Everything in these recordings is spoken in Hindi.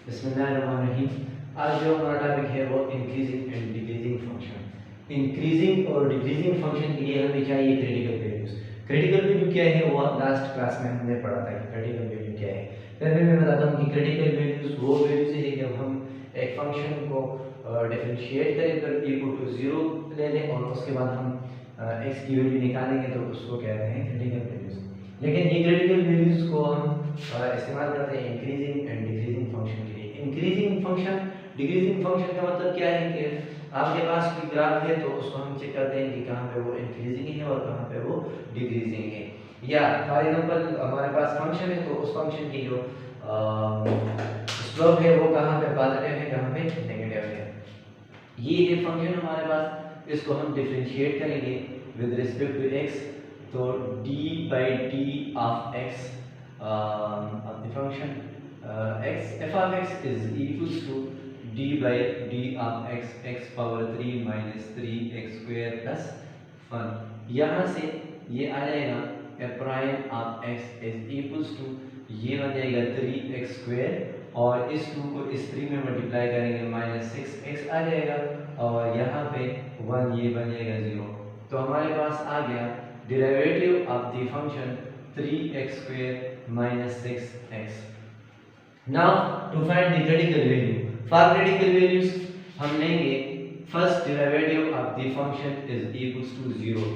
बिस्मिल्लाहिर्रहमानिर्रहीम। आज जो हमारा टॉपिक है वो increasing and decreasing function. Increasing और डिक्रीजिंग फंक्शन के लिए हमें चाहिए क्रिटिकल वैल्यूज। क्रिटिकल वैल्यू क्या है वो लास्ट क्लास में हमने पढ़ा था कि क्रिटिकल वैल्यू क्या है। पहले मैं बताता हूँ कि क्रिटिकल वैल्यूज वो वैल्यूज है जब हम एक फंक्शन को डिफरेंशिएट करें तो इक्वल टू 0 ले लें और उसके बाद हम एक्स की वैल्यू निकालेंगे तो उसको कहते हैं क्रिटिकल वैल्यूज। लेकिन ये क्रिटिकल वैल्यूज को हम इस्तेमाल करते हैं इंक्रीजिंग एंड डिक्रीजिंग फंक्शन के लिए। इंक्रीजिंग फंक्शन डिक्रीजिंग फंक्शन का मतलब क्या है कि आपके पास कोई ग्राफ है तो उसको हम चेक करते हैं कि कहाँ पे वो इंक्रीजिंग है और कहाँ पे वो डिक्रीजिंग है। या फॉर एग्जांपल हमारे पास फंक्शन है तो उस फंक्शन की जो स्लोप है वो कहाँ पे पॉजिटिव है कहाँ पे नेगेटिव है। ये है फंक्शन हमारे पास, इसको हम डिफरेंशिएट करेंगे विद रिस्पेक्ट टू x। तो d by d of x of the function f of x is equals to d by d of x power 3 minus 3x square plus 1। यहाँ से ये आ जाएगा f prime of x is equals to ये बन जाएगा 3x square और इस 2 को इस 3 में मल्टीप्लाई करेंगे माइनस 6x आ जाएगा और यहाँ पे 1 ये बन जाएगा 0। तो हमारे पास आ गया derivative of the function 3x square minus 6x। Now to find the critical value, for critical values हम लेंगे first derivative of the function is equals to 0,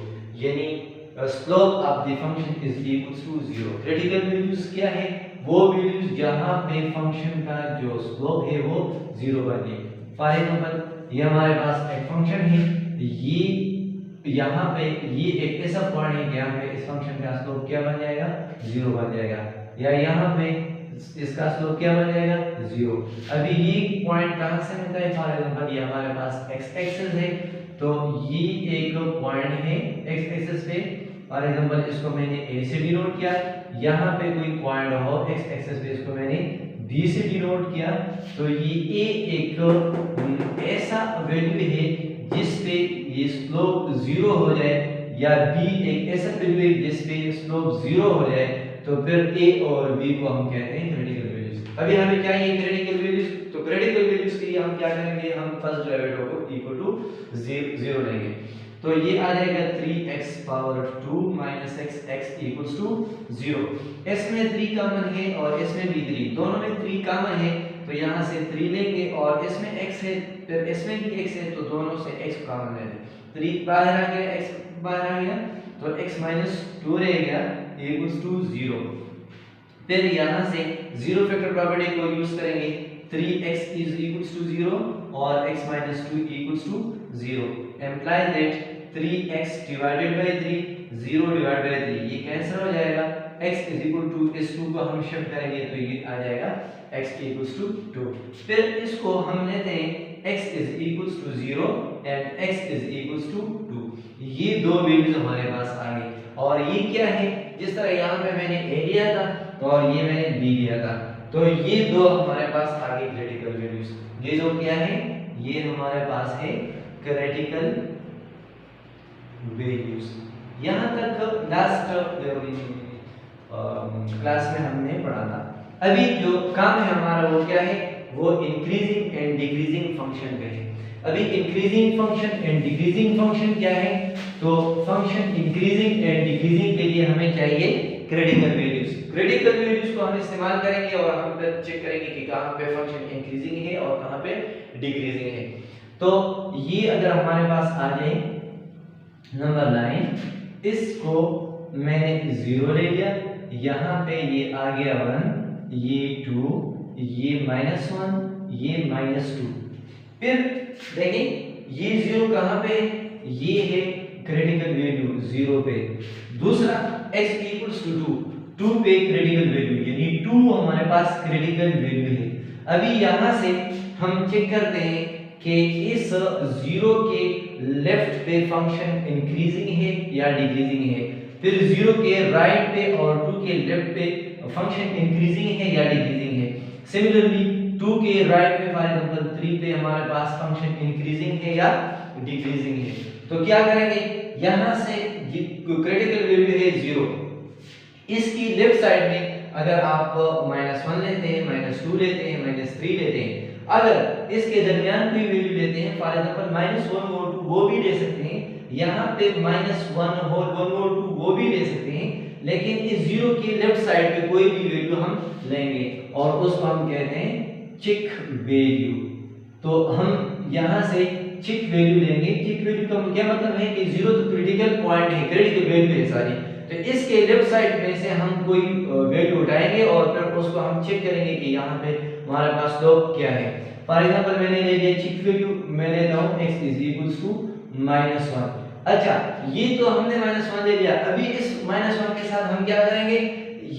यानी slope of the function is equals to 0। Critical values क्या है? वो वैल्यूज जहां पे फंक्शन का जो स्लोप है वो 0 बने। फॉर एग्जांपल ये हमारे पास एक फंक्शन है, ये यहाँ पे ये एक ऐसा पॉइंट है जहाँ पे इस फंक्शन का स्लोप क्या बन जाएगा 0 बन जाएगा, या यहाँ पे इसका स्लोप क्या बन जाएगा 0। अभी ये पॉइंट कहाँ से मिलता है? फॉर एग्जांपल ये हमारे पास x एक्सिस है तो ये एक पॉइंट है x एक्सिस पे। फॉर एग्जांपल इसको मैंने a से डिनोट किया, यहाँ पे कोई पॉइंट हो x एक्सिस पे इसको मैंने b से डिनोट किया, तो ये a एक ऐसा वैल्यू है जिस पे ये स्लोप 0 हो जाए, या b एक ऐसा वैल्यू है जिस पे स्लोप 0 हो जाए, तो फिर a और b को हम कहते हैं क्रिटिकल वैल्यूज। अभी हमें क्या है क्रिटिकल वैल्यूज, तो क्रिटिकल वैल्यूज के लिए हम क्या करेंगे, हम फर्स्ट डेरिवेटिव को इक्वल टू 0 लेंगे। तो ये आ जाएगा 3x power 2 minus x equals to 0। इसमें 3 कॉमन है और इसमें भी 3, दोनों में 3 कॉमन है तो यहाँ से 3 लेंगे और इसमें x है फिर इसमें भी x है तो दोनों से x कॉमन ले लें। 3 बाहर आ गया, x बाहर आ गया तो x माइनस 2 रह गया इक्वल्स टू 0। फिर यहाँ से जीरो फैक्टर प्रॉपर्टी को यूज करेंगे, 3x इज इक्वल्स टू 0 और x minus 2 equals to 0 implies that 3x divided by 3 0 divided by 3 ये कैंसिल हो जाएगा। x is equal to इस 2 को हम शिफ्ट करेंगे तो ये आ जाएगा x equals to 2। फिर इसको हम लेते हैं x is equals to 0 and x is equals to 2। ये दो वैल्यूज हमारे पास आ गई और ये क्या है, जिस तरह यहाँ पे मैंने a लिया था और ये मैंने b लिया था, तो ये दो हमारे पास आ गई क्रिटिकल वैल्यूज। ये जो क्या है, ये हमारे पास है क्रिटिकल वैल्यूज। यहाँ तक लास्ट क्लास में हमने पढ़ा था। अभी जो काम है हमारा वो क्या है, वो इंक्रीजिंग एंड डिक्रीजिंग फंक्शन का है। अभी increasing function and decreasing function क्या है, तो फंक्शन इंक्रीजिंग एंड डिक्रीजिंग के लिए हमें चाहिए क्रिटिकल वैल्यूज। क्रिटिकल वैल्यूज को हम इस्तेमाल करेंगे और हम फिर चेक करेंगे कि कहाँ पे फंक्शन इंक्रीजिंग है और कहाँ पे डिक्रीजिंग है। तो ये अगर हमारे पास आ जाए नंबर 9, इसको मैंने 0 ले लिया, यहाँ पे ये आ गया 1, ये 2, ये -1, ये -2। फिर देखें ये 0 कहाँ पे, ये है क्रिटिकल वैल्यू 0 पे। दूसरा x इक्वल्स टू 2 पे क्रिटिकल वैल्यू, यानी 2 हमारे पास क्रिटिकल वैल्यू है। अभी यहाँ से हम चेक करते हैं कि इस 0 के लेफ्ट पे फंक्शन इंक्रीजिंग है या डिक्रीजिंग है, फिर 0 के राइट पे और 2 के लेफ्ट पे फंक्शन इंक्रीजिंग है या डिक्रीजिंग है। सिमिलरली 2 के राइट पे फॉर एग्जांपल 3 पे हमारे पास फंक्शन इंक्रीजिंग है या डिक्रीजिंग है। तो क्या करेंगे, यहाँ से क्रिटिकल वैल्यू है 0, इसकी लेफ्ट साइड में अगर आप -1 लेते हैं, -2 लेते हैं, -3 लेते हैं, अगर इसके दरमियान कोई वैल्यू लेते हैं, फॉर एग्जांपल -1 और 2 वो भी ले सकते हैं, यहाँ पे -1 और 1 और 2 वो भी ले सकते हैं, लेकिन इस जीरो के लेफ्ट साइड पे कोई भी वैल्यू हम लेंगे और उसको हम कहते हैं चिक वैल्यू। तो हम यहाँ से चिक वैल्यू लेंगे। चिक वैल्यू का क्या मतलब है कि जीरो तो क्रिटिकल पॉइंट है, क्रिटिकल वैल्यू है सारी, तो इसके लेफ्ट साइड में से हम कोई वैल्यू उठाएंगे और फिर उसको हम चेक करेंगे कि यहाँ पे हमारे पास स्लोप क्या है। फॉर एग्जांपल मैंने ले लिया चिक वैल्यू, मैं लेता हूँ x = -1। अच्छा, ये तो हमने -1 ले लिया। अभी इस -1 के साथ हम क्या करेंगे,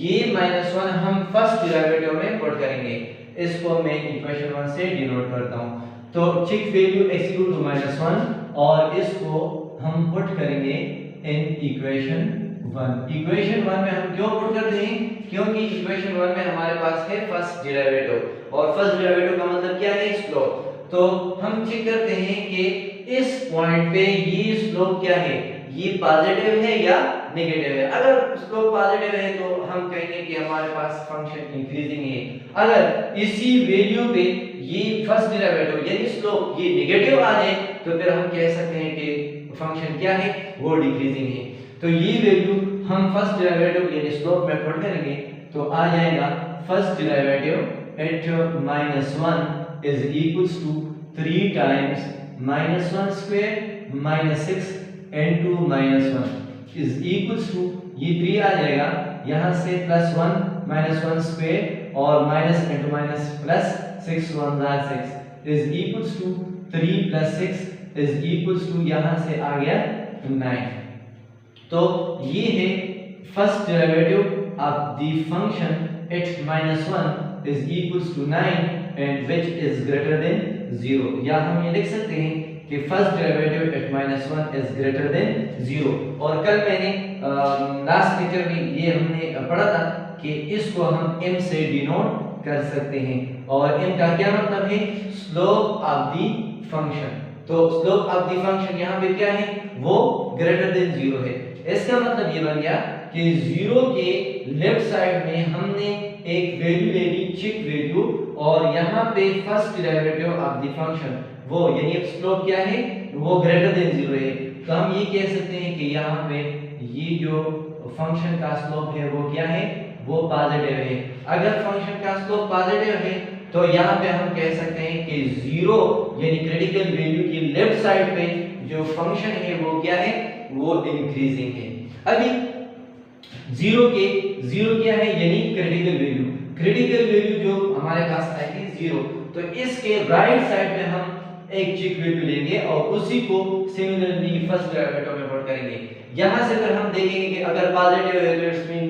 ये -1 हम फर्स्ट डेरिवेटिव में पुट करेंगे। इसको मैं इक्वेशन 1 से डिनोट करता हूँ। तो चिक वैल्यू x = -1 और इसको हम पुट करेंगे इन इक्वेशन 1। इक्वेशन 1 में हम क्यों पुट करते हैं, क्योंकि इक्वेशन 1 में हमारे पास है फर्स्ट डेरिवेटिव और फर्स्ट डेरिवेटिव का मतलब क्या है, स्लोप। तो हम चेक करते हैं कि इस पॉइंट पे ये स्लोप क्या है, ये पॉजिटिव है या नेगेटिव है। अगर स्लोप पॉजिटिव है तो हम कहेंगे कि हमारे पास फंक्शन इंक्रीजिंग है। अगर इसी वैल्यू पे ये फर्स्ट डेरिवेटिव यानी स्लोप ये नेगेटिव आ जाए तो फिर हम कह सकते हैं कि फंक्शन क्या है, वो डिक्रीजिंग है। तो ये वैल्यू हम फर्स्ट डेरिवेटिव यानी स्लोप में पुट करेंगे तो आ जाएगा first derivative at -1 is equals to 3 times -1 square -6 into -1 is equals to, ये 3 आ जाएगा, यहाँ से +1 -1 स्क्वायर और minus into minus plus 6 1 6 is equals to 3 + 6 is equals to, यहाँ से आ गया 9। तो ये है first derivative of the function at -1 is equals to 9 and which is greater than 0। या हम ये लिख सकते हैं कि first derivative at -1 is greater than 0। और कल मैंने लास्ट लेक्चर में ये हमने पढ़ा था कि इसको हम m से डिनोट कर सकते हैं और m का क्या मतलब है, स्लोप ऑफ द फंक्शन। तो स्लोप ऑफ द फंक्शन यहाँ पे क्या है, वो ग्रेटर देन 0 है। इसका मतलब ये बन गया कि 0 के लेफ्ट साइड में हमने एक वैल्यू ले ली चिक वैल्यू और यहाँ पे first derivative of the function वो यानी स्लोप क्या है, वो ग्रेटर देन 0 है। तो हम ये कह सकते हैं कि यहाँ पे ये जो फंक्शन का स्लोप है वो क्या है, वो पॉजिटिव है। अगर फंक्शन का स्लोप पॉजिटिव है तो यहाँ पे हम कह सकते हैं कि 0 यानी क्रिटिकल वैल्यू की लेफ्ट साइड पे जो फंक्शन है वो क्या है, वो इंक्रीजिंग है। अभी 0 क्या है, यानी क्रिटिकल वैल्यू। क्रिटिकल वैल्यू जो हमारे पास आएगी 0, तो इसके राइट साइड में हम एक चिक वैल्यू लेंगे और उसी को सिमिलरली फर्स्ट डेरिवेटिव में पुट करेंगे। यहाँ से फिर हम देखेंगे कि अगर पॉजिटिव है तो इट्स मीन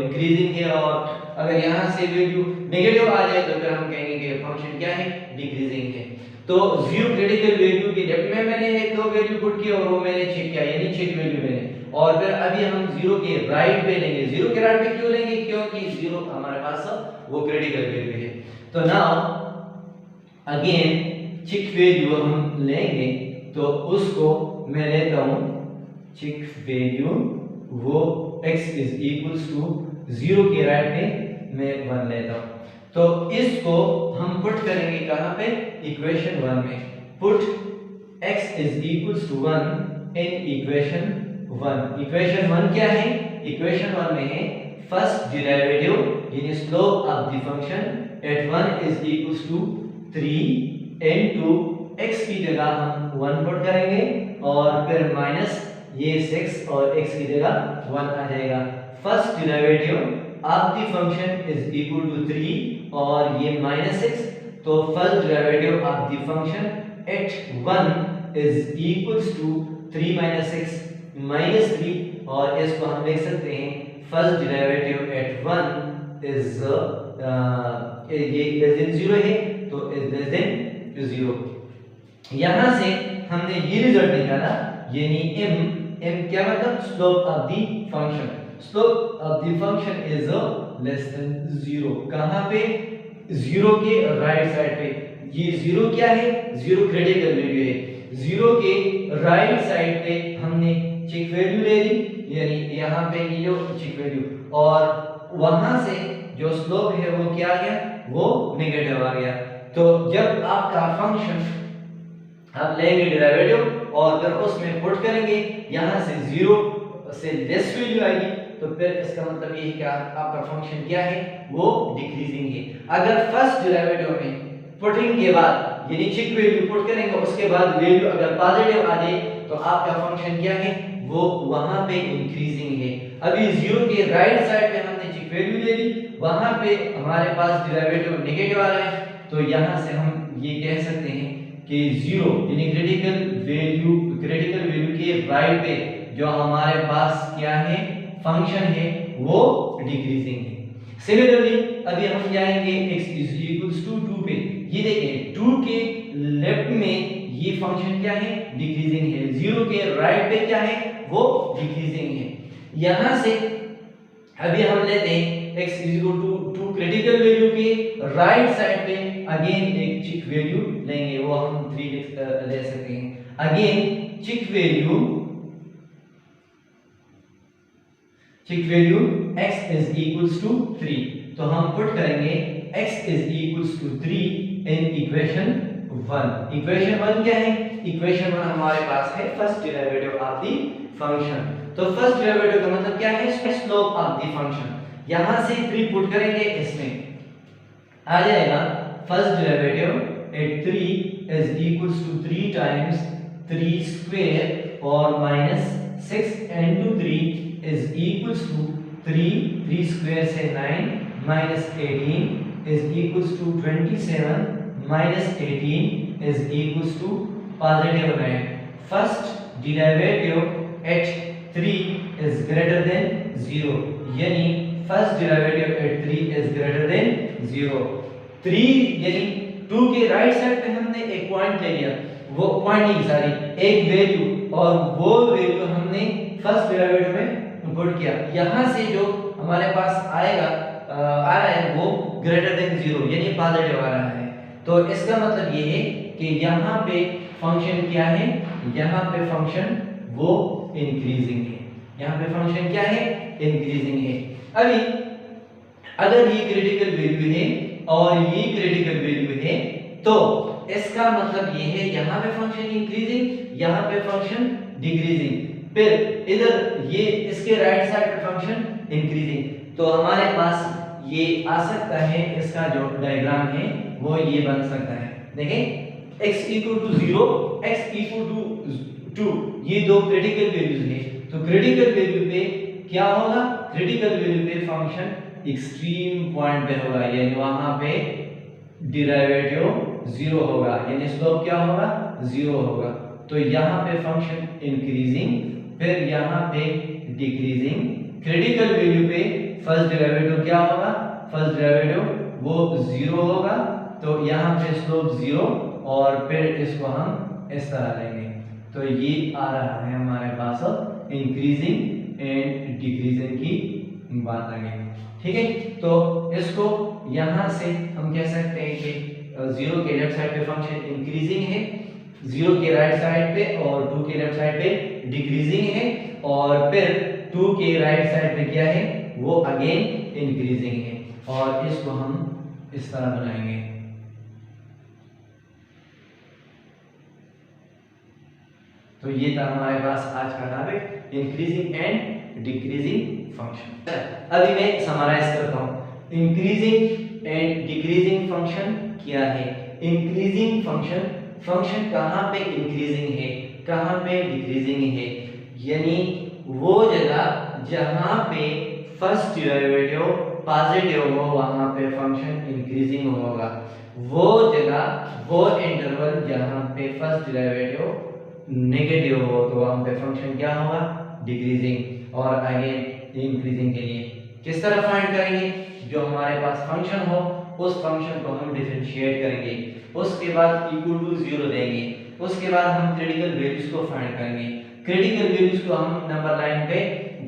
इंक्रीजिंग है और अगर यहाँ से वैल्यू नेगेटिव आ जाए तो फिर हम कहेंगे कि फंक्शन क्या है, डिक्रीजिंग है। तो 0 क्रिटिकल वैल्यू के लेफ्ट में मैंने एक वैल्यू पुट की और वो मैंने चेक किया यानी चेक वैल्यू मैंने, और फिर अभी हम 0 के राइट पे लेंगे। 0 के राइट पे क्यों लेंगे, क्योंकि 0 हमारे पास वो क्रिटिकल वैल्यू है। तो नाउ अगेन चिक वैल्यू हम लेंगे तो उसको मैं लेता हूं चिक वैल्यू, वो x = 0 के राइट पे मैं 1 लेता हूं। तो इसको हम पुट करेंगे कहां पे, इक्वेशन 1 में। Put x = 1 in equation 1। Equation 1 क्या है, इक्वेशन 1 में है फर्स्ट डेरिवेटिव यानी slope of the function at 1 is equals to 3 into x की जगह हम 1 पुट करेंगे और फिर माइनस ये 6 और x की जगह 1 आ जाएगा। First derivative of the function is equal to 3 और ये -6, तो first derivative of the function at 1 is equals to 3 - 6 -3 और इसको हम लिख सकते हैं फर्स्ट डेरिवेटिव एट 1 इज ये लेस देन 0 है तो इज लेस देन 0। यहां से हमने ये रिजल्ट निकाला यानी m क्या मतलब, slope of the function. Slope of the function is less than 0। कहां पे, 0 के राइट साइड पे। ये 0 क्या है, 0 क्रिटिकल वैल्यू है। 0 के राइट साइड पे हमने चिक वैल्यू ले ली यानी यहाँ पे ये जो चिक वैल्यू, और वहां से जो स्लोप है वो क्या आ गया, वो नेगेटिव आ गया। तो जब आपका फंक्शन आप लेंगे डेरिवेटिव और फिर उसमें पुट करेंगे, यहाँ से 0 से लेस वैल्यू आएगी, तो फिर इसका मतलब ये है कि आपका फंक्शन क्या है, वो डिक्रीजिंग है। अगर फर्स्ट डेरिवेटिव में पुटिंग के बाद यानी चिक वैल्यू पुट करेंगे, उसके बाद वैल्यू अगर पॉजिटिव आ जाए तो आपका फंक्शन क्या है, वो वहां पे इंक्रीजिंग है। अभी 0 के राइट साइड पे हमने चिक वैल्यू ले ली, वहां पे हमारे पास डेरिवेटिव नेगेटिव आ रहा है, तो यहां से हम ये कह सकते हैं कि 0 यानी क्रिटिकल वैल्यू के राइट पे जो हमारे पास क्या है, फंक्शन है, वो डिक्रीजिंग है। सिमिलरली अभी हम जाएंगे x = 2 पे, ये देखें 2 के लेफ्ट में ये फंक्शन क्या है, डिक्रीजिंग है, 0 के राइट पे क्या है, वो डिक्रीजिंग है। यहां से अभी हम लेते हैं x = 2 क्रिटिकल वैल्यू के राइट साइड पे अगेन एक चिक वैल्यू लेंगे, वो हम 3 ले सकते हैं। अगेन चिक वैल्यू x = 3, तो हम पुट करेंगे x = 3 इन इक्वेशन 1। इक्वेशन 1 क्या है, इक्वेशन 1 हमारे पास है first derivative of the function. तो फर्स्ट डेरिवेटिव का मतलब क्या है, स्लोप ऑफ द फंक्शन। यहां से 3 पुट करेंगे, इसमें आ जाएगा first derivative eight 3 = 3 times 3 square और minus 6 into 3 is equals to 3 square से 9 minus 18 is equals to 27 minus 18 is equals to positive 9. First derivative at 3 is greater than 0, यानी first derivative at 3 is greater than 0। 3 यानी 2 के राइट साइड पे हमने एक पॉइंट ले लिया, वो पॉइंट नहीं सॉरी एक वैल्यू, और वो वैल्यू हमने फर्स्ट डेरिवेटिव में पुट किया। यहां से जो हमारे पास आएगा आ रहा है वो ग्रेटर देन 0 यानी पॉजिटिव आ रहा है। तो इसका मतलब ये है कि यहाँ पे फंक्शन क्या है, यहाँ पे फंक्शन वो इंक्रीजिंग है, यहाँ पे फंक्शन क्या है, इंक्रीजिंग है। अभी अगर ये क्रिटिकल वैल्यू है और ये क्रिटिकल वैल्यू है, तो इसका मतलब ये है यहाँ पे फंक्शन इंक्रीजिंग, यहाँ पे फंक्शन डिक्रीजिंग, फिर इधर ये इसके राइट साइड पे फंक्शन इंक्रीजिंग। तो हमारे पास ये आ सकता है, इसका जो डायग्राम है वो ये बन सकता है। देखें x = 0 x = 2, ये दो क्रिटिकल वैल्यूज हैं। तो क्रिटिकल वैल्यू पे क्या होगा, क्रिटिकल वैल्यू पे फंक्शन एक्सट्रीम पॉइंट पे होगा, यानी वहां पे डेरिवेटिव 0 होगा, यानी स्लोप क्या होगा, 0 होगा। तो यहाँ पे फंक्शन इंक्रीजिंग, फिर यहाँ पे डिक्रीजिंग। क्रिटिकल वैल्यू पे फर्स्ट डेरिवेटिव क्या होगा, फर्स्ट डेरिवेटिव वो 0 होगा, तो यहाँ पे स्लोप 0, और फिर इसको हम इस तरह लेंगे। तो ये आ रहा है हमारे पास इंक्रीजिंग एंड डिक्रीजिंग की बात आ गई, ठीक है। तो इसको यहाँ से हम कह सकते हैं कि 0 के लेफ्ट साइड पे फंक्शन इंक्रीजिंग है, 0 के राइट साइड पे, और 2 के लेफ्ट साइड पे डिक्रीजिंग है, और फिर 2 के राइट साइड पे क्या है, वो अगेन इंक्रीजिंग है। और इसको हम इस तरह बनाएंगे। तो ये था हमारे पास आज का topic, increasing and decreasing function. अभी मैं समराइज करता हूँ, इंक्रीजिंग एंड डिक्रीजिंग फंक्शन क्या है। इंक्रीजिंग फंक्शन कहाँ पे इंक्रीजिंग है, कहाँ पे डिक्रीजिंग है, यानी वो जगह जहाँ पे फर्स्ट डेरिवेटिव पॉजिटिव हो वहाँ पे फंक्शन इंक्रीजिंग होगा, वो जगह वो इंटरवल जहाँ पे फर्स्ट डेरिवेटिव नेगेटिव हो तो वहाँ पे फंक्शन क्या होगा, डिक्रीजिंग। और अगेन इंक्रीजिंग के लिए किस तरह फाइंड करेंगे, जो हमारे पास फंक्शन हो उस फंक्शन को हम डिफरेंशिएट करेंगे, उसके बाद इक्वल टू 0 देंगे, उसके बाद हम क्रिटिकल वैल्यूज को फाइंड करेंगे, क्रिटिकल वैल्यूज को हम नंबर लाइन पे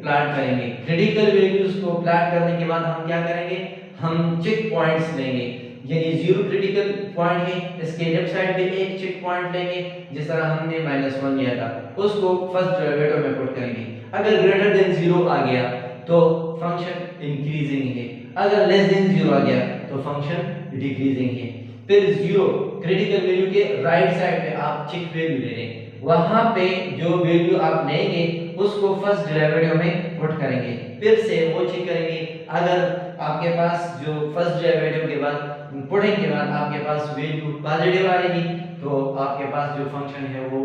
प्लॉट करेंगे। क्रिटिकल वैल्यूज को प्लॉट करने के बाद हम क्या करेंगे, हम चेक पॉइंट्स लेंगे, यानी 0 क्रिटिकल पॉइंट है, इसके लेफ्ट साइड पे एक चेक पॉइंट लेंगे, जिस तरह हमने -1 लिया था, उसको फर्स्ट डेरिवेटिव में पुट करेंगे। अगर ग्रेटर देन 0 आ गया तो फंक्शन इंक्रीजिंग है, अगर लेस देन 0 आ गया तो फंक्शन डिक्रीजिंग है। फिर 0 क्रिटिकल वैल्यू के राइट साइड पे आप चेक वैल्यू ले लें, वहां पे जो वैल्यू आप लेंगे उसको फर्स्ट डेरिवेटिव में पुट करेंगे, फिर से वो चेक करेंगे, अगर आपके पास जो फर्स्ट डेरिवेटिव के बाद पुटिंग के बाद आपके पास वैल्यू पॉजिटिव आएगी तो आपके पास जो फंक्शन है वो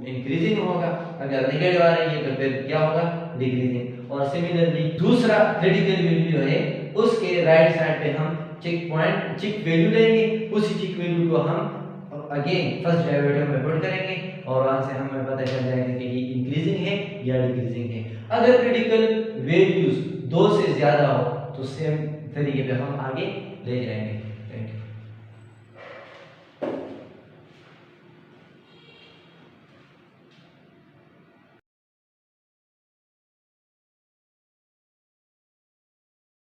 इंक्रीजिंग होगा, अगर नेगेटिव आ रही है तो फिर क्या होगा, डिक्रीजिंग। और सिमिलरली दूसरा क्रिटिकल वैल्यू है उसके राइट साइड पे हम चेक वैल्यू लेंगे, उसी चेक वैल्यू को हम अगेन फर्स्ट डेरिवेटिव में पुट करेंगे और वहां से हमें पता चल जाएगा कि ये इंक्रीजिंग है या डिक्रीजिंग है। अगर क्रिटिकल वैल्यूज 2 से ज्यादा हो तो सेम तरीके पे हम आगे ले जाएंगे।